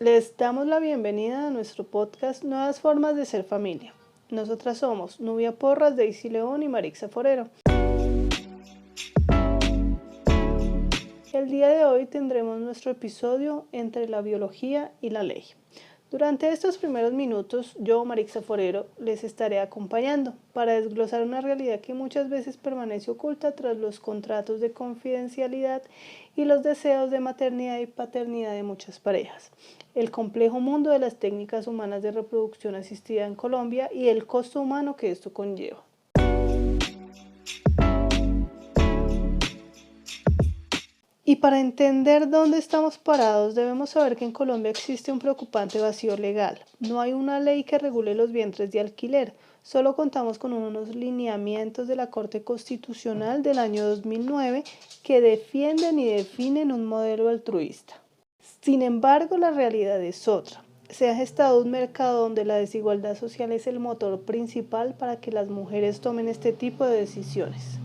Les damos la bienvenida a nuestro podcast Nuevas Formas de Ser Familia. Nosotras somos Nubia Porras, Daisy León y Marixa Forero. El día de hoy tendremos nuestro episodio entre la biología y la ley. Durante estos primeros minutos, yo, Marixa Forero, les estaré acompañando para desglosar una realidad que muchas veces permanece oculta tras los contratos de confidencialidad y los deseos de maternidad y paternidad de muchas parejas, el complejo mundo de las técnicas humanas de reproducción asistida en Colombia y el costo humano que esto conlleva. Y para entender dónde estamos parados, debemos saber que en Colombia existe un preocupante vacío legal. No hay una ley que regule los vientres de alquiler. Solo contamos con unos lineamientos de la Corte Constitucional del año 2009 que defienden y definen un modelo altruista. Sin embargo, la realidad es otra. Se ha gestado un mercado donde la desigualdad social es el motor principal para que las mujeres tomen este tipo de decisiones,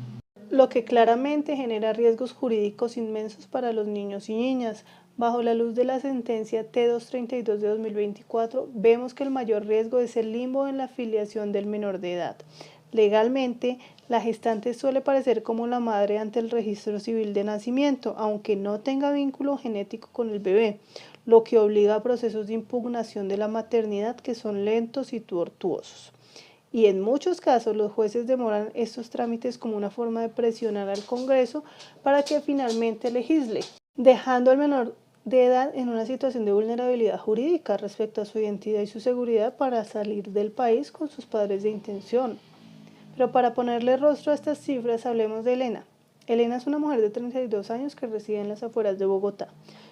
lo que claramente genera riesgos jurídicos inmensos para los niños y niñas. Bajo la luz de la sentencia T232 de 2024, vemos que el mayor riesgo es el limbo en la filiación del menor de edad. Legalmente, la gestante suele parecer como la madre ante el registro civil de nacimiento, aunque no tenga vínculo genético con el bebé, lo que obliga a procesos de impugnación de la maternidad que son lentos y tortuosos. Y en muchos casos los jueces demoran estos trámites como una forma de presionar al Congreso para que finalmente legisle, dejando al menor de edad en una situación de vulnerabilidad jurídica respecto a su identidad y su seguridad para salir del país con sus padres de intención. Pero para ponerle rostro a estas cifras, hablemos de Elena. Elena es una mujer de 32 años que reside en las afueras de Bogotá.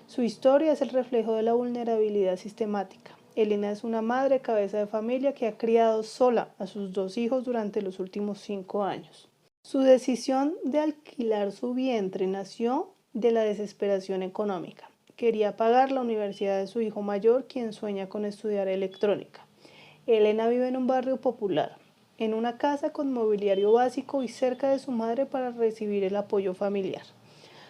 Su historia es el reflejo de la vulnerabilidad sistemática. Elena es una madre cabeza de familia que ha criado sola a sus 2 hijos durante los últimos 5 años. Su decisión de alquilar su vientre nació de la desesperación económica. Quería pagar la universidad de su hijo mayor, quien sueña con estudiar electrónica. Elena vive en un barrio popular, en una casa con mobiliario básico y cerca de su madre para recibir el apoyo familiar.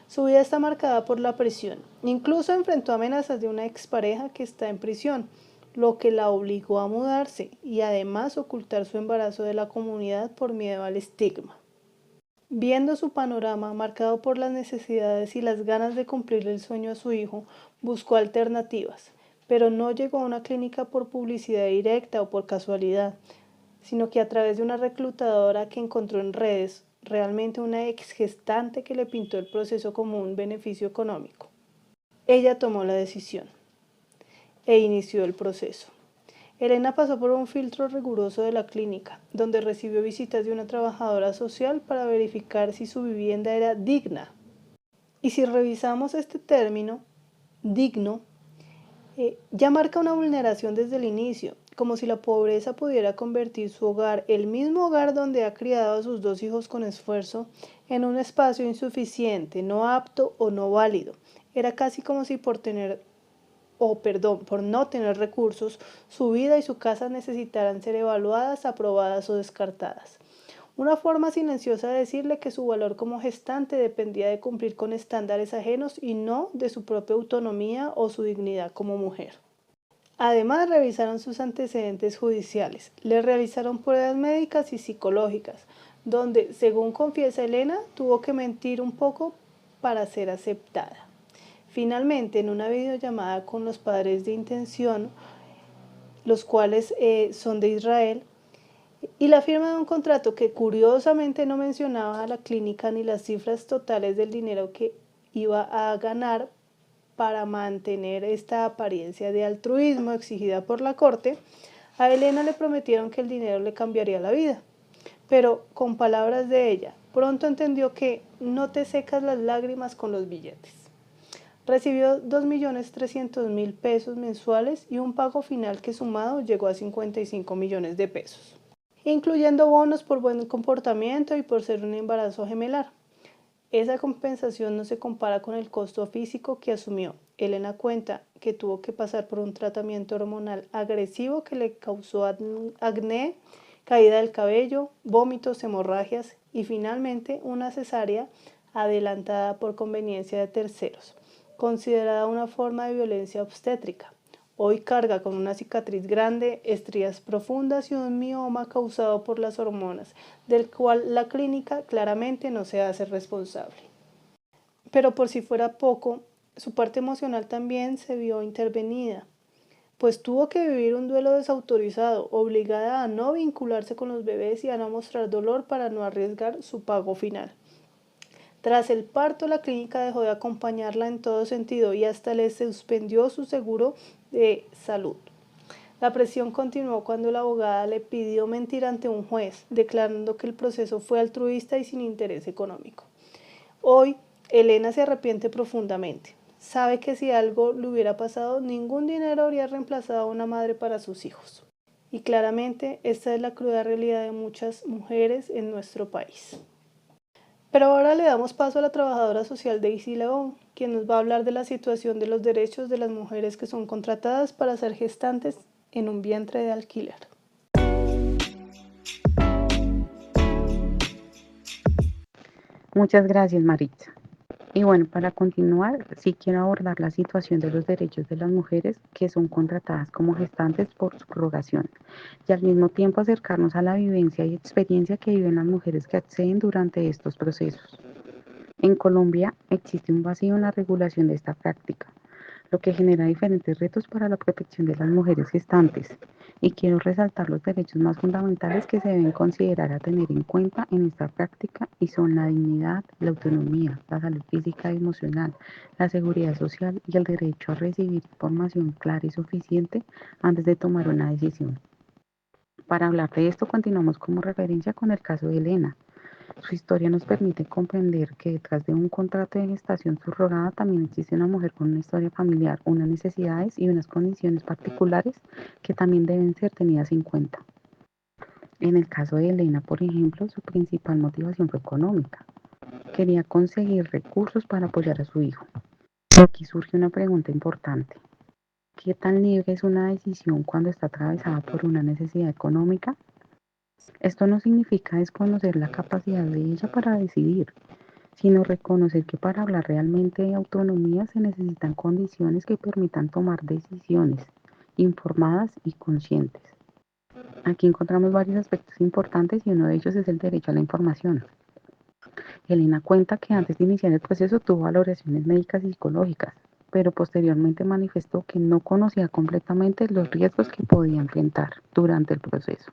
Su vida está marcada por la presión. Incluso enfrentó amenazas de una expareja que está en prisión, lo que la obligó a mudarse y además ocultar su embarazo de la comunidad por miedo al estigma. Viendo su panorama marcado por las necesidades y las ganas de cumplirle el sueño a su hijo, buscó alternativas, pero no llegó a una clínica por publicidad directa o por casualidad, sino que a través de una reclutadora que encontró en redes, realmente una ex gestante que le pintó el proceso como un beneficio económico. Ella tomó la decisión e inició el proceso. Elena pasó por un filtro riguroso de la clínica, donde recibió visitas de una trabajadora social para verificar si su vivienda era digna. Y si revisamos este término, digno, ya marca una vulneración desde el inicio, como si la pobreza pudiera convertir su hogar, el mismo hogar donde ha criado a sus 2 hijos con esfuerzo, en un espacio insuficiente, no apto o no válido. Era casi como si por no tener recursos, su vida y su casa necesitaran ser evaluadas, aprobadas o descartadas. Una forma silenciosa de decirle que su valor como gestante dependía de cumplir con estándares ajenos y no de su propia autonomía o su dignidad como mujer. Además, revisaron sus antecedentes judiciales, le realizaron pruebas médicas y psicológicas, donde, según confiesa Elena, tuvo que mentir un poco para ser aceptada. Finalmente, en una videollamada con los padres de intención, los cuales son de Israel, y la firma de un contrato que curiosamente no mencionaba a la clínica ni las cifras totales del dinero que iba a ganar para mantener esta apariencia de altruismo exigida por la corte, a Elena le prometieron que el dinero le cambiaría la vida. Pero, con palabras de ella, pronto entendió que no te secas las lágrimas con los billetes. Recibió 2.300.000 pesos mensuales y un pago final que sumado llegó a 55 millones de pesos, incluyendo bonos por buen comportamiento y por ser un embarazo gemelar. Esa compensación no se compara con el costo físico que asumió. Elena cuenta que tuvo que pasar por un tratamiento hormonal agresivo que le causó acné, caída del cabello, vómitos, hemorragias y finalmente una cesárea adelantada por conveniencia de terceros, considerada una forma de violencia obstétrica. Hoy carga con una cicatriz grande, estrías profundas y un mioma causado por las hormonas, del cual la clínica claramente no se hace responsable. Pero por si fuera poco, su parte emocional también se vio intervenida, pues tuvo que vivir un duelo desautorizado, obligada a no vincularse con los bebés y a no mostrar dolor para no arriesgar su pago final. Tras el parto, la clínica dejó de acompañarla en todo sentido y hasta le suspendió su seguro de salud. La presión continuó cuando la abogada le pidió mentir ante un juez, declarando que el proceso fue altruista y sin interés económico. Hoy, Elena se arrepiente profundamente. Sabe que si algo le hubiera pasado, ningún dinero habría reemplazado a una madre para sus hijos. Y claramente, esta es la cruda realidad de muchas mujeres en nuestro país. Pero ahora le damos paso a la trabajadora social Daisy León, quien nos va a hablar de la situación de los derechos de las mujeres que son contratadas para ser gestantes en un vientre de alquiler. Muchas gracias, Maritza. Y bueno, para continuar, sí quiero abordar la situación de los derechos de las mujeres que son contratadas como gestantes por subrogación y al mismo tiempo acercarnos a la vivencia y experiencia que viven las mujeres que acceden durante estos procesos. En Colombia existe un vacío en la regulación de esta práctica, lo que genera diferentes retos para la protección de las mujeres gestantes. Y quiero resaltar los derechos más fundamentales que se deben considerar a tener en cuenta en esta práctica y son la dignidad, la autonomía, la salud física y emocional, la seguridad social y el derecho a recibir información clara y suficiente antes de tomar una decisión. Para hablar de esto, continuamos como referencia con el caso de Elena. Su historia nos permite comprender que detrás de un contrato de gestación subrogada también existe una mujer con una historia familiar, unas necesidades y unas condiciones particulares que también deben ser tenidas en cuenta. En el caso de Elena, por ejemplo, su principal motivación fue económica. Quería conseguir recursos para apoyar a su hijo. Y aquí surge una pregunta importante. ¿Qué tan libre es una decisión cuando está atravesada por una necesidad económica? Esto no significa desconocer la capacidad de ella para decidir, sino reconocer que para hablar realmente de autonomía se necesitan condiciones que permitan tomar decisiones informadas y conscientes. Aquí encontramos varios aspectos importantes y uno de ellos es el derecho a la información. Elena cuenta que antes de iniciar el proceso tuvo valoraciones médicas y psicológicas, pero posteriormente manifestó que no conocía completamente los riesgos que podía enfrentar durante el proceso.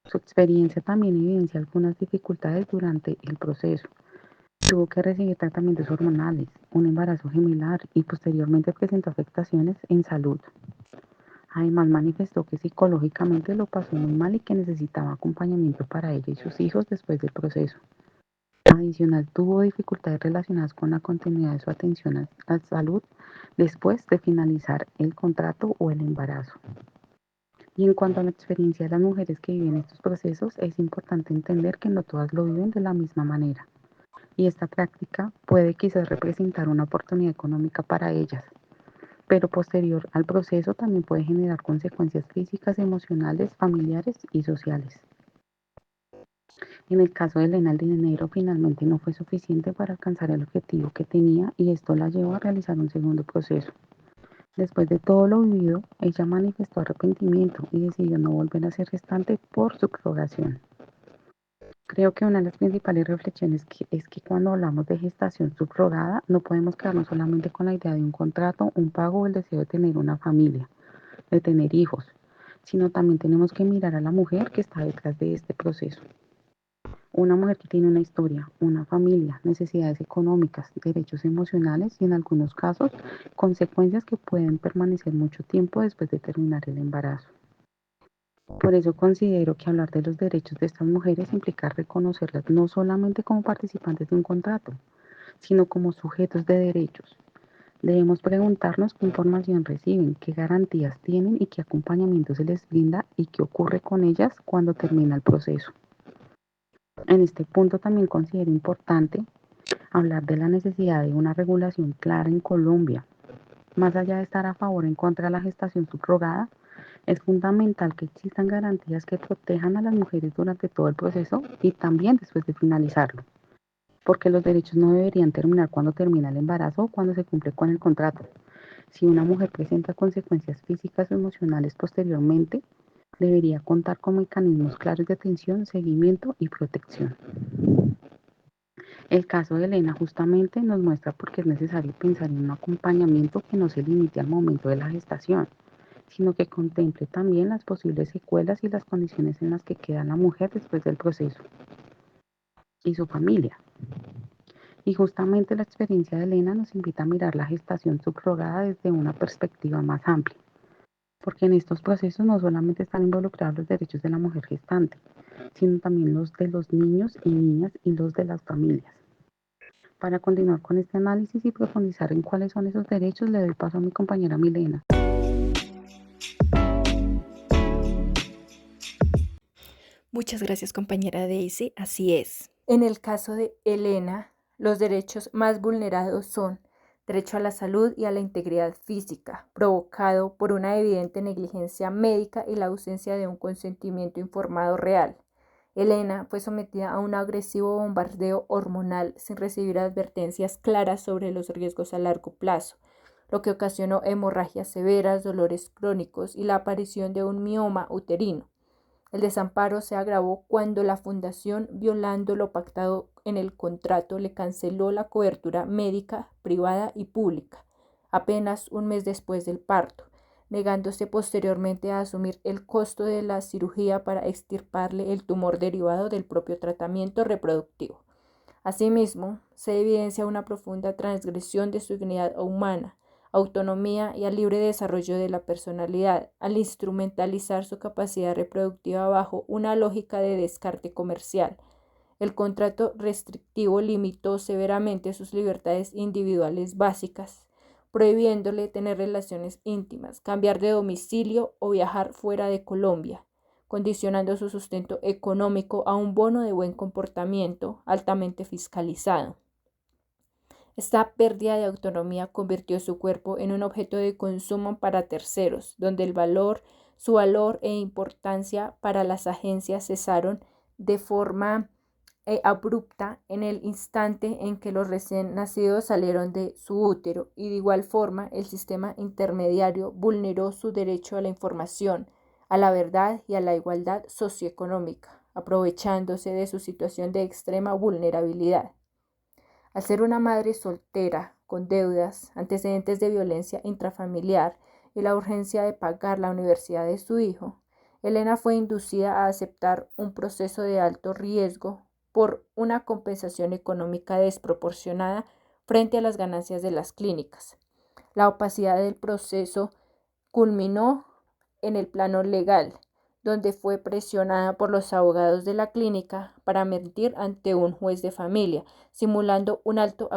Su experiencia también evidencia algunas dificultades durante el proceso. Tuvo que recibir tratamientos hormonales, un embarazo gemelar y posteriormente presentó afectaciones en salud. Además manifestó que psicológicamente lo pasó muy mal y que necesitaba acompañamiento para ella y sus hijos después del proceso. Adicional, tuvo dificultades relacionadas con la continuidad de su atención a salud después de finalizar el contrato o el embarazo. Y en cuanto a la experiencia de las mujeres que viven estos procesos, es importante entender que no todas lo viven de la misma manera. Y esta práctica puede quizás representar una oportunidad económica para ellas, pero posterior al proceso también puede generar consecuencias físicas, emocionales, familiares y sociales. En el caso de Elena, el dinero finalmente no fue suficiente para alcanzar el objetivo que tenía y esto la llevó a realizar un segundo proceso. Después de todo lo vivido, ella manifestó arrepentimiento y decidió no volver a ser gestante por subrogación. Creo que una de las principales reflexiones es que cuando hablamos de gestación subrogada no podemos quedarnos solamente con la idea de un contrato, un pago o el deseo de tener una familia, de tener hijos, sino también tenemos que mirar a la mujer que está detrás de este proceso. Una mujer que tiene una historia, una familia, necesidades económicas, derechos emocionales y en algunos casos consecuencias que pueden permanecer mucho tiempo después de terminar el embarazo. Por eso considero que hablar de los derechos de estas mujeres implica reconocerlas no solamente como participantes de un contrato, sino como sujetos de derechos. Debemos preguntarnos qué información reciben, qué garantías tienen y qué acompañamiento se les brinda y qué ocurre con ellas cuando termina el proceso. En este punto también considero importante hablar de la necesidad de una regulación clara en Colombia. Más allá de estar a favor o en contra de la gestación subrogada, es fundamental que existan garantías que protejan a las mujeres durante todo el proceso y también después de finalizarlo, porque los derechos no deberían terminar cuando termina el embarazo o cuando se cumple con el contrato, Si una mujer presenta consecuencias físicas o emocionales posteriormente, debería contar con mecanismos claros de atención, seguimiento y protección. El caso de Elena justamente nos muestra por qué es necesario pensar en un acompañamiento que no se limite al momento de la gestación, sino que contemple también las posibles secuelas y las condiciones en las que queda la mujer después del proceso y su familia. Y justamente la experiencia de Elena nos invita a mirar la gestación subrogada desde una perspectiva más amplia, porque en estos procesos no solamente están involucrados los derechos de la mujer gestante, sino también los de los niños y niñas y los de las familias. Para continuar con este análisis y profundizar en cuáles son esos derechos, le doy paso a mi compañera Milena. Muchas gracias, compañera Daisy. Así es. En el caso de Elena, los derechos más vulnerados son derecho a la salud y a la integridad física, provocado por una evidente negligencia médica y la ausencia de un consentimiento informado real. Elena fue sometida a un agresivo bombardeo hormonal sin recibir advertencias claras sobre los riesgos a largo plazo, lo que ocasionó hemorragias severas, dolores crónicos y la aparición de un mioma uterino. El desamparo se agravó cuando la fundación, violando lo pactado en el contrato, le canceló la cobertura médica, privada y pública, apenas un mes después del parto, negándose posteriormente a asumir el costo de la cirugía para extirparle el tumor derivado del propio tratamiento reproductivo. Asimismo, se evidencia una profunda transgresión de su dignidad humana, autonomía y al libre desarrollo de la personalidad, al instrumentalizar su capacidad reproductiva bajo una lógica de descarte comercial. El contrato restrictivo limitó severamente sus libertades individuales básicas, prohibiéndole tener relaciones íntimas, cambiar de domicilio o viajar fuera de Colombia, condicionando su sustento económico a un bono de buen comportamiento altamente fiscalizado. Esta pérdida de autonomía convirtió su cuerpo en un objeto de consumo para terceros, donde su valor e importancia para las agencias cesaron de forma abrupta en el instante en que los recién nacidos salieron de su útero, y de igual forma el sistema intermediario vulneró su derecho a la información, a la verdad y a la igualdad socioeconómica, aprovechándose de su situación de extrema vulnerabilidad. Al ser una madre soltera, con deudas, antecedentes de violencia intrafamiliar y la urgencia de pagar la universidad de su hijo, Elena fue inducida a aceptar un proceso de alto riesgo por una compensación económica desproporcionada frente a las ganancias de las clínicas. La opacidad del proceso culminó en el plano legal, donde fue presionada por los abogados de la clínica para mentir ante un juez de familia, simulando un acto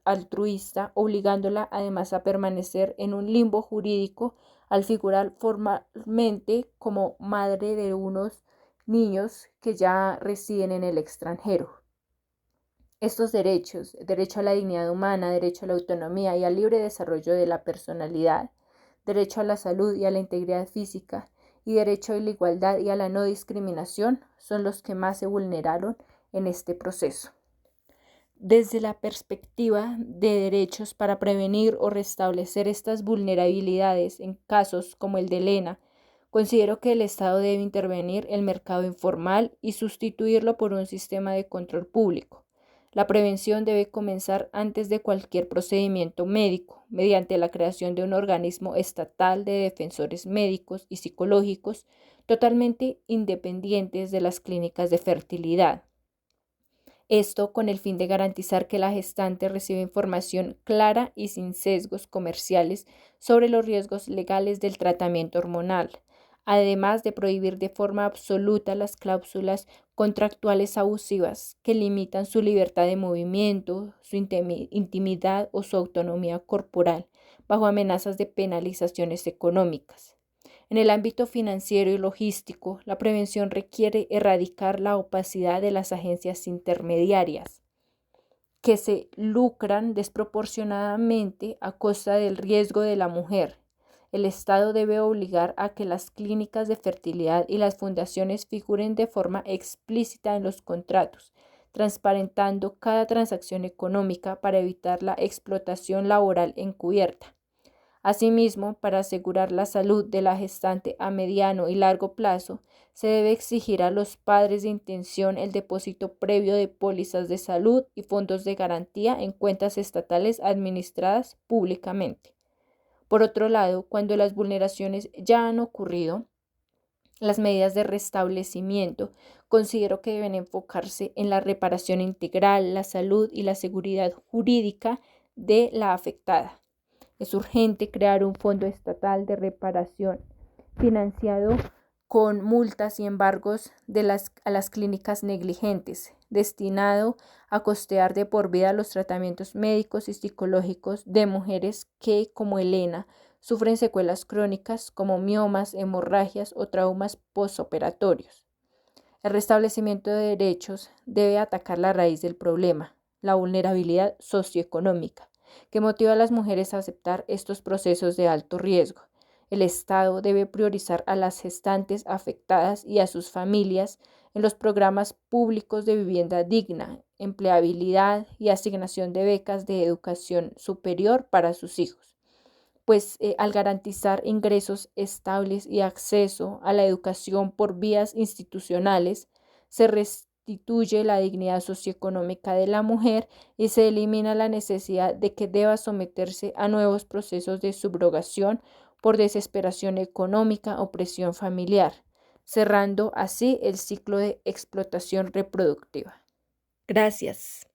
altruista, obligándola además a permanecer en un limbo jurídico al figurar formalmente como madre de unos niños que ya residen en el extranjero. Estos derechos, derecho a la dignidad humana, derecho a la autonomía y al libre desarrollo de la personalidad, derecho a la salud y a la integridad física, y derecho a la igualdad y a la no discriminación, son los que más se vulneraron en este proceso. Desde la perspectiva de derechos para prevenir o restablecer estas vulnerabilidades en casos como el de Elena, considero que el Estado debe intervenir el mercado informal y sustituirlo por un sistema de control público. La prevención debe comenzar antes de cualquier procedimiento médico, mediante la creación de un organismo estatal de defensores médicos y psicológicos totalmente independientes de las clínicas de fertilidad. Esto con el fin de garantizar que la gestante recibe información clara y sin sesgos comerciales sobre los riesgos legales del tratamiento hormonal, además de prohibir de forma absoluta las cláusulas contractuales abusivas que limitan su libertad de movimiento, su intimidad o su autonomía corporal, bajo amenazas de penalizaciones económicas. En el ámbito financiero y logístico, la prevención requiere erradicar la opacidad de las agencias intermediarias, que se lucran desproporcionadamente a costa del riesgo de la mujer. El Estado debe obligar a que las clínicas de fertilidad y las fundaciones figuren de forma explícita en los contratos, transparentando cada transacción económica para evitar la explotación laboral encubierta. Asimismo, para asegurar la salud de la gestante a mediano y largo plazo, se debe exigir a los padres de intención el depósito previo de pólizas de salud y fondos de garantía en cuentas estatales administradas públicamente. Por otro lado, cuando las vulneraciones ya han ocurrido, las medidas de restablecimiento considero que deben enfocarse en la reparación integral, la salud y la seguridad jurídica de la afectada. Es urgente crear un fondo estatal de reparación financiado con multas y embargos a las clínicas negligentes, destinado a costear de por vida los tratamientos médicos y psicológicos de mujeres que, como Elena, sufren secuelas crónicas como miomas, hemorragias o traumas postoperatorios. El restablecimiento de derechos debe atacar la raíz del problema, la vulnerabilidad socioeconómica, que motiva a las mujeres a aceptar estos procesos de alto riesgo. El Estado debe priorizar a las gestantes afectadas y a sus familias en los programas públicos de vivienda digna, empleabilidad y asignación de becas de educación superior para sus hijos. Pues al garantizar ingresos estables y acceso a la educación por vías institucionales, se restituye la dignidad socioeconómica de la mujer y se elimina la necesidad de que deba someterse a nuevos procesos de subrogación por desesperación económica o presión familiar, cerrando así el ciclo de explotación reproductiva. Gracias.